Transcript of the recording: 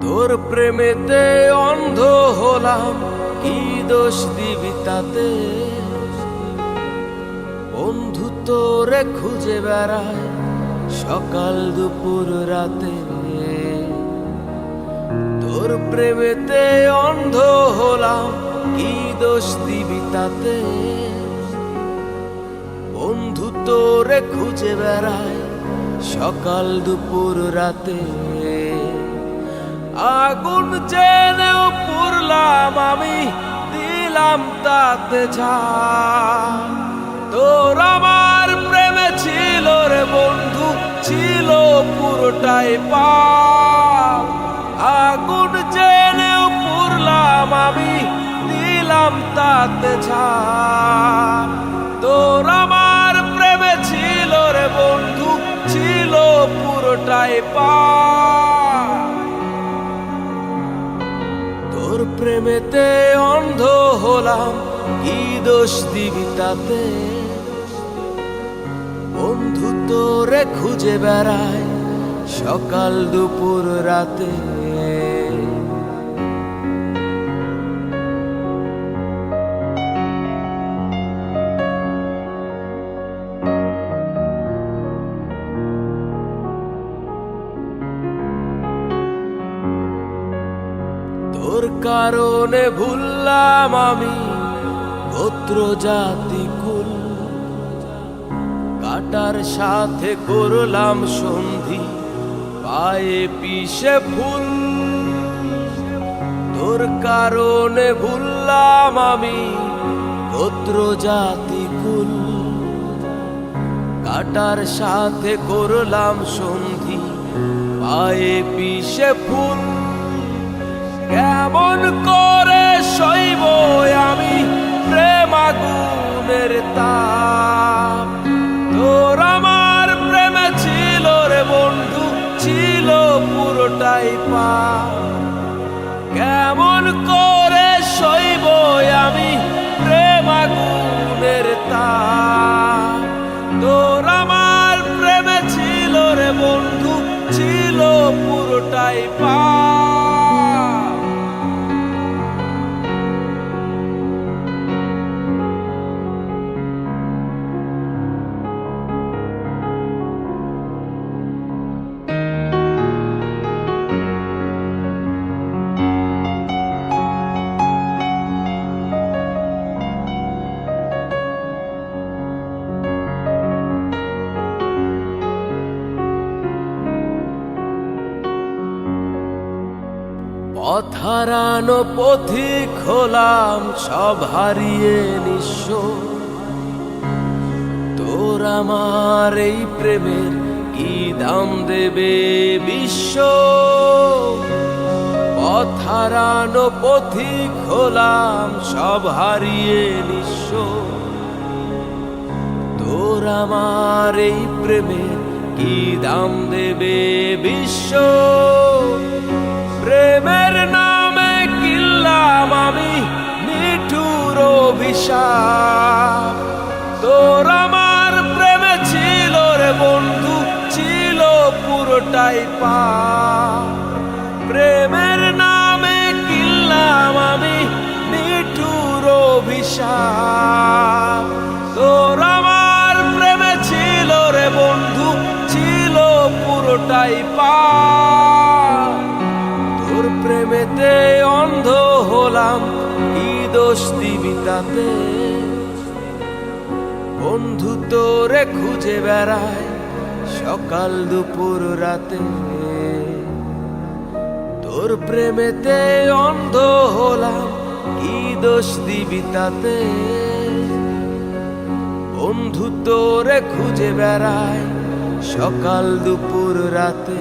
তোর প্রেমেতে অন্ধ হলাম, কি দোষ দিবি তাতে? বন্ধু তোরে খুঁজে বেড়ায় সকাল দুপুর রাতে। তোর প্রেমেতে অন্ধ হলাম, কি দোষ দিবি তাতে? বন্ধু তোরে খুঁজে বেড়ায় সকাল দুপুর রাতে। আগুন জেনেও পুরলাম আমি, দিলাম তাতে ঝাল। তোর আমার প্রেমে ছিল রে বন্ধু, ছিল পুরোটাই পাপ। আগুন জেনেও পুরলাম আমি, দিলাম তাতে ঝাল। তোর আমার প্রেমে ছিল রে বন্ধু, ছিল পুরোটাই পাপ। তোর প্রেমেতে অন্ধ হলাম, কি দোষ দিবি তাতে? বন্ধু তোরে খুঁজে বেড়ায় সকাল দুপুর রাতে। তোর কারণে ভুললাম আমি গোত্র জাতি কুল, কাটার সাথে করলাম সন্ধি পায়ে পিষে ফুল। তোর কারণে ভুললাম আমি গোত্র জাতি কুল, কাটার সাথে করলাম সন্ধি পায়ে পিষে ফুল। কেমন করে সইব আমি প্রেম আগুনের তাপ? তোর আমার প্রেমে ছিল রে বন্ধু, ছিল পুরোটাই পাপ। কেমন করে সইব আমি প্রেম আগুনের তাপ? তোর আমার প্রেমে ছিল রে বন্ধু, ছিল পুরোটাই পাপ। পথ হারানো পথিক হলাম, সব হারিয়ে নিঃস্ব। তোর আমার এই প্রেমের কি দাম দেবে বিশ্ব? পথ হারানো পথিক হলাম, সব হারিয়ে নিঃস্ব। তোর আমার এই প্রেমের কি দাম দেবে বিশ্ব? প্রেমের নামে কিনলাম আমি নিঠুর অভিশাপ। তোর আমার প্রেমে ছিল রে বন্ধু, ছিল পুরোটাই পাপ। প্রেমের নামে কিনলাম আমি নিঠুর অভিশাপ। তোর আমার প্রেমে ছিল রে বন্ধু, ছিল পুরোটাই পাপ। তোর প্রেমেতে অন্ধ হলাম, কি দোষ দিবি তাতে? বন্ধু তোরে খুঁজে বেড়ায় সকাল দুপুর রাতে। তোর প্রেমেতে অন্ধ হলাম, কি দোষ দিবি তাতে? বন্ধু তোরে খুঁজে বেড়ায় সকাল দুপুর রাতে।